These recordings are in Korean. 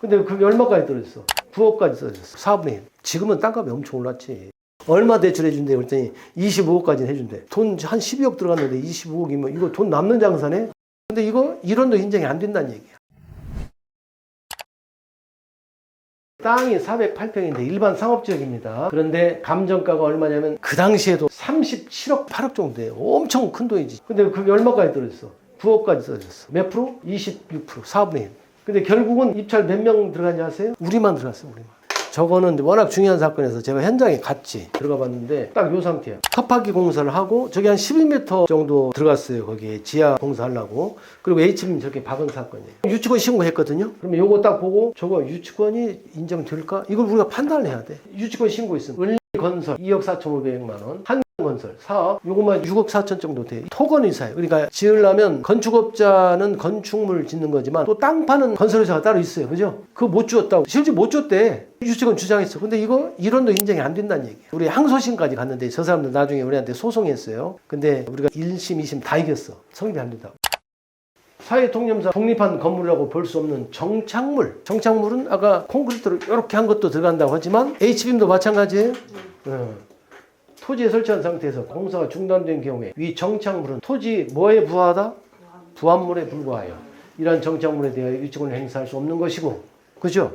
근데 그게 얼마까지 떨어졌어? 9억까지 떨어졌어. 4분의 1. 지금은 땅값이 엄청 올랐지. 얼마 대출해 준대 그랬더니 25억까지는 해준대. 돈 한 12억 들어갔는데 25억이면 이거 돈 남는 장사네? 근데 이거 1원도 인정이 안 된다는 얘기야. 땅이 408평인데 일반 상업지역입니다. 그런데 감정가가 얼마냐면 그 당시에도 37억 8억 정도 돼요. 엄청 큰 돈이지. 근데 그게 얼마까지 떨어졌어? 9억까지 떨어졌어. 몇 프로? 26%, 4분의 1. 근데 결국은 입찰 몇 명 들어간지 아세요? 우리만 들어갔어요, 우리만. 저거는 워낙 중요한 사건에서 제가 현장에 갔지. 들어가 봤는데 딱 요 상태야. 컵하기 공사를 하고 저기 한 12m 정도 들어갔어요. 거기에 지하 공사하려고. 그리고 H빔 저렇게 박은 사건이에요. 유치권 신고했거든요. 그러면 요거 딱 보고 저거 유치권이 인정될까? 이걸 우리가 판단을 해야 돼. 유치권 신고했으면 은리건설 2억 4,500만 원. 건설 사업 요것만 6억 4천 정도 돼. 토건 의사예요. 그러니까 지으려면 건축업자는 건축물 짓는 거지만 또 땅 파는 건설회사가 따로 있어요. 그죠? 그거 못 주었다고. 실제 못 줬대. 유치권 주장했어. 근데 이거 1원도 인정이 안 된다는 얘기예요. 우리 항소심까지 갔는데 저 사람들 나중에 우리한테 소송했어요. 근데 우리가 1심, 2심 다 이겼어. 성립이 안 된다고. 사회통념상 독립한 건물이라고 볼 수 없는 정착물. 정착물은 아까 콘크리트로 이렇게 한 것도 들어간다고 하지만 H빔도 마찬가지예요. 토지에 설치한 상태에서 공사가 중단된 경우에 위 정착물은 토지 뭐에 부하다? 부합물에 불과하여 이러한 정착물에 대하여 유치권을 행사할 수 없는 것이고, 그죠?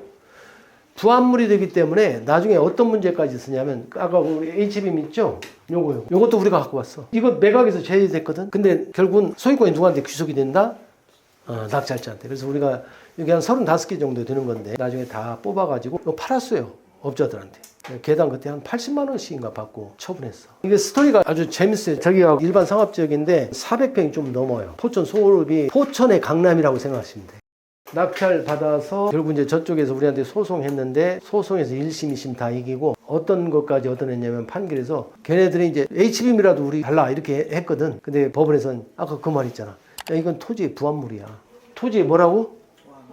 부합물이 되기 때문에 나중에 어떤 문제까지 쓰냐면 아까 우리 H빔 있죠? 요것도 우리가 갖고 왔어. 이거 매각에서 제외됐거든. 근데 결국은 소유권이 누구한테 귀속이 된다? 낙찰자한테. 그래서 우리가 여기 한 35개 정도 되는 건데 나중에 다 뽑아가지고 이거 팔았어요. 업자들한테. 개당 그때 한 80만 원씩인가 받고 처분했어. 이게 스토리가 아주 재밌어요. 저기가 일반 상업지역인데 400평이 좀 넘어요. 포천 소울읍이 포천의 강남이라고 생각하시면 돼요. 낙찰 받아서 결국 이제 저쪽에서 우리한테 소송했는데 소송에서 1심, 2심 다 이기고 어떤 것까지 얻어냈냐면 판결에서 걔네들이 이제 H빔이라도 우리 달라 이렇게 했거든. 근데 법원에서는 아까 그 말 있잖아. 야, 이건 토지의 부합물이야. 토지의 뭐라고?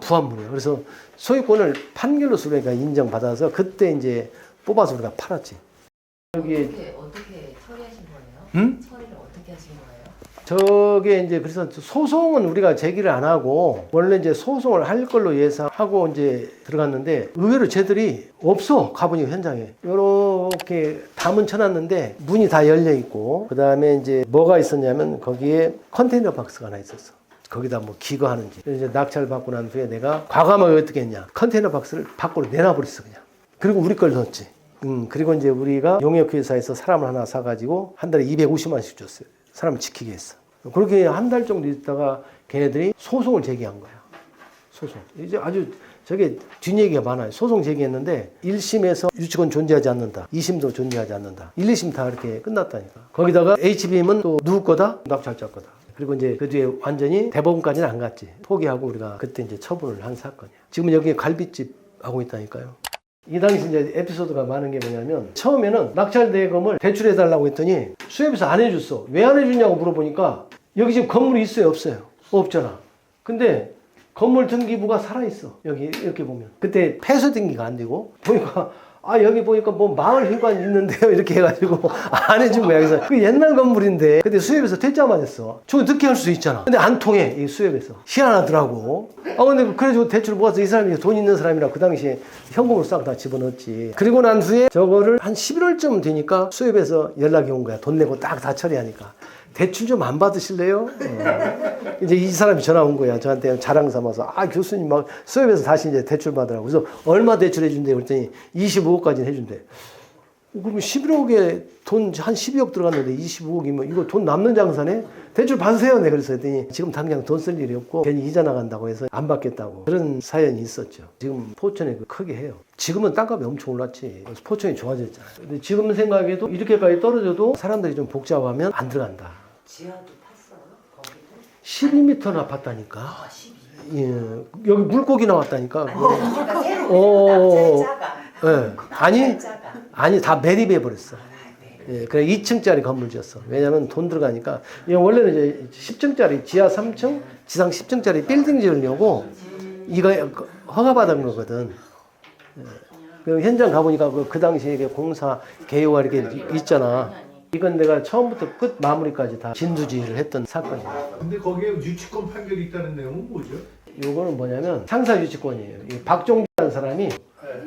부합물이야. 그래서 소유권을 판결로서 우리가 인정받아서 그때 이제 뽑아서 우리가 팔았지. 여기에 어떻게 처리하신 거예요? 응? 처리를 어떻게 하신 거예요? 저게 이제 그래서 소송은 우리가 제기를 안 하고 원래 이제 소송을 할 걸로 예상하고 이제 들어갔는데 의외로 쟤들이 없어. 가보니 현장에 이렇게 담은 쳐놨는데 문이 다 열려 있고 그 다음에 이제 뭐가 있었냐면 거기에 컨테이너 박스가 하나 있었어. 거기다 뭐 기거하는지. 이제 낙찰 받고 난 후에 내가 과감하게 어떻게 했냐. 컨테이너 박스를 밖으로 내놔버렸어 그냥. 그리고 우리 걸 넣었지. 그리고 이제 우리가 용역회사에서 사람을 하나 사가지고 한 달에 250만씩 줬어요. 사람을 지키게 했어. 그렇게 한 달 정도 있다가 걔네들이 소송을 제기한 거야. 소송. 이제 아주 저게 뒷얘기가 많아요. 소송 제기했는데 1심에서 유치권 존재하지 않는다. 2심도 존재하지 않는다. 1, 2심 다 이렇게 끝났다니까. 거기다가 H빔은 또 누구 거다? 낙찰자 거다. 그리고 이제 그 뒤에 완전히 대법원까지는 안 갔지. 포기하고 우리가 그때 이제 처분을 한 사건이야. 지금 여기 갈비집 하고 있다니까요. 이 당시 이제 에피소드가 많은 게 뭐냐면 처음에는 낙찰 대금을 대출해달라고 했더니 수협에서 안 해줬어. 왜 안 해주냐고 물어보니까 여기 지금 건물이 있어요? 없어요? 없잖아. 근데 건물 등기부가 살아있어. 여기 이렇게 보면. 그때 폐쇄 등기가 안 되고 보니까 여기 보니까 뭐 마을 회관 있는데요 이렇게 해가지고 안 해준 거야. 그래서 그 옛날 건물인데 근데 수협에서 퇴짜만 했어. 저거 늦게 할 수 있잖아. 근데 안 통해 이 수협에서. 희한하더라고. 근데 그래가지고 대출 모아서 이 사람이 돈 있는 사람이라 그 당시에 현금으로 싹 다 집어넣었지. 그리고 난 후에 저거를 한 11월쯤 되니까 수협에서 연락이 온 거야. 돈 내고 딱 다 처리하니까. 대출 좀 안 받으실래요? 이제 이 사람이 전화 온 거야. 저한테 자랑 삼아서. 교수님 막 수협에서 다시 이제 대출 받으라고. 그래서 얼마 대출해 준대? 그랬더니 25억까지는 해준대. 그러면 11억에 돈 한 12억 들어갔는데 25억이면 이거 돈 남는 장사네? 대출 받으세요. 네, 그래서 했더니 지금 당장 돈 쓸 일이 없고 괜히 이자 나간다고 해서 안 받겠다고. 그런 사연이 있었죠. 지금 포천에 크게 해요. 지금은 땅값이 엄청 올랐지. 그래서 포천이 좋아졌잖아요. 근데 지금 생각해도 이렇게까지 떨어져도 사람들이 좀 복잡하면 안 들어간다. 지하도 탔어요? 거기도? 12m나 팠다니까. 12. 예, 여기 물고기 나왔다니까. 아니, 그러니까 새로 낙찰자가. 아니 다 매립해 버렸어. 예, 그래 2층짜리 건물 지었어. 왜냐면 돈 들어가니까. 원래는 이제 10층짜리 지하 3층, 지상 10층짜리 빌딩 지으려고 이거 허가받은 거거든. 예. 그 현장 가보니까 그 당시에 공사 개요가 이렇게 있잖아. 이건 내가 처음부터 끝 마무리까지 다 진두지휘를 했던 사건이야. 근데 거기에 유치권 판결이 있다는 내용은 뭐죠? 요거는 뭐냐면 상사유치권이에요. 이 박종주라는 사람이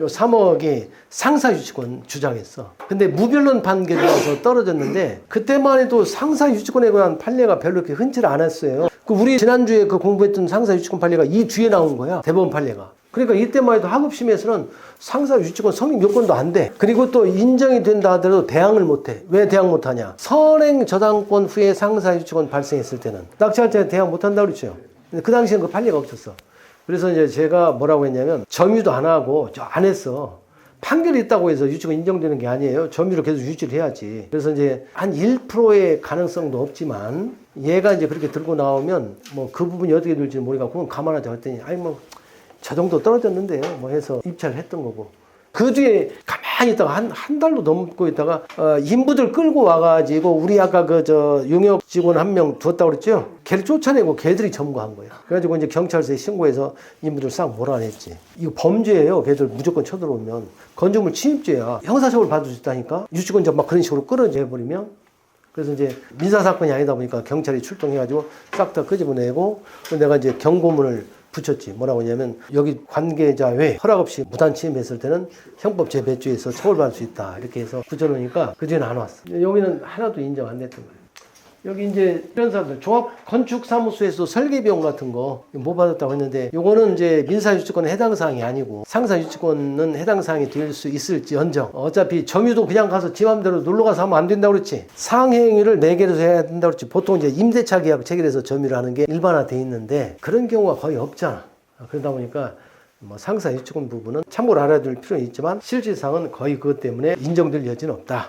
요 3억이 상사유치권 주장했어. 근데 무변론 판결이 나서 떨어졌는데 그때만 해도 상사유치권에 관한 판례가 별로 그렇게 흔치를 않았어요. 그 우리 지난주에 그 공부했던 상사유치권 판례가 이 뒤에 나온 거야. 대법원 판례가. 그러니까 이때만 해도 하급심에서는 상사유치권 성립 요건도 안 돼. 그리고 또 인정이 된다 하더라도 대항을 못 해. 왜 대항 못 하냐? 선행 저당권 후에 상사유치권 발생했을 때는 낙찰할 때 대항 못 한다고 그랬죠. 근데 그 당시에는 그 판례가 없었어. 그래서 이제 제가 뭐라고 했냐면 점유도 안 하고 저 안 했어. 판결이 있다고 해서 유치권 인정되는 게 아니에요. 점유를 계속 유지를 해야지. 그래서 이제 한 1%의 가능성도 없지만 얘가 이제 그렇게 들고 나오면 뭐 그 부분이 어떻게 될지 모르겠고 그건 감안하자 했더니 아니 뭐 저 정도 떨어졌는데요. 뭐 해서 입찰을 했던 거고. 그 뒤에 가만히 있다가 한 달도 넘고 있다가 인부들 끌고 와가지고 우리 아까 그 저 용역 직원 한 명 두었다고 그랬죠. 걔를 쫓아내고 걔들이 점거한 거예요. 그래가지고 이제 경찰서에 신고해서 인부들 싹 몰아냈지. 이거 범죄예요. 걔들 무조건 쳐들어오면 건축물 침입죄야. 형사처벌 받을 수 있다니까. 유치권자 막 그런 식으로 끌어내 버리면. 그래서 이제 민사 사건이 아니다 보니까 경찰이 출동해가지고 싹 다 끄집어내고 내가 이제 경고문을 붙였지. 뭐라고 하냐면 여기 관계자 외 허락 없이 무단 침입했을 때는 형법 제1조에서 처벌받을 수 있다. 이렇게 해서 붙여놓으니까 그 뒤에는 안 왔어. 여기는 하나도 인정 안 됐던 거예요. 여기 이제 이런 사람들 종합 건축 사무소에서 설계 비용 같은 거 못 받았다고 했는데 요거는 이제 민사 유치권은 해당 사항이 아니고 상사 유치권은 해당 사항이 될 수 있을지언정 어차피 점유도 그냥 가서 지 맘대로 놀러 가서 하면 안 된다고 그랬지. 상행위를 4개로 해야 된다고 그랬지. 보통 이제 임대차 계약 체결해서 점유를 하는 게 일반화돼 있는데 그런 경우가 거의 없잖아. 그러다 보니까 뭐 상사 유치권 부분은 참고로 알아둘 필요는 있지만 실질상은 거의 그것 때문에 인정될 여지는 없다.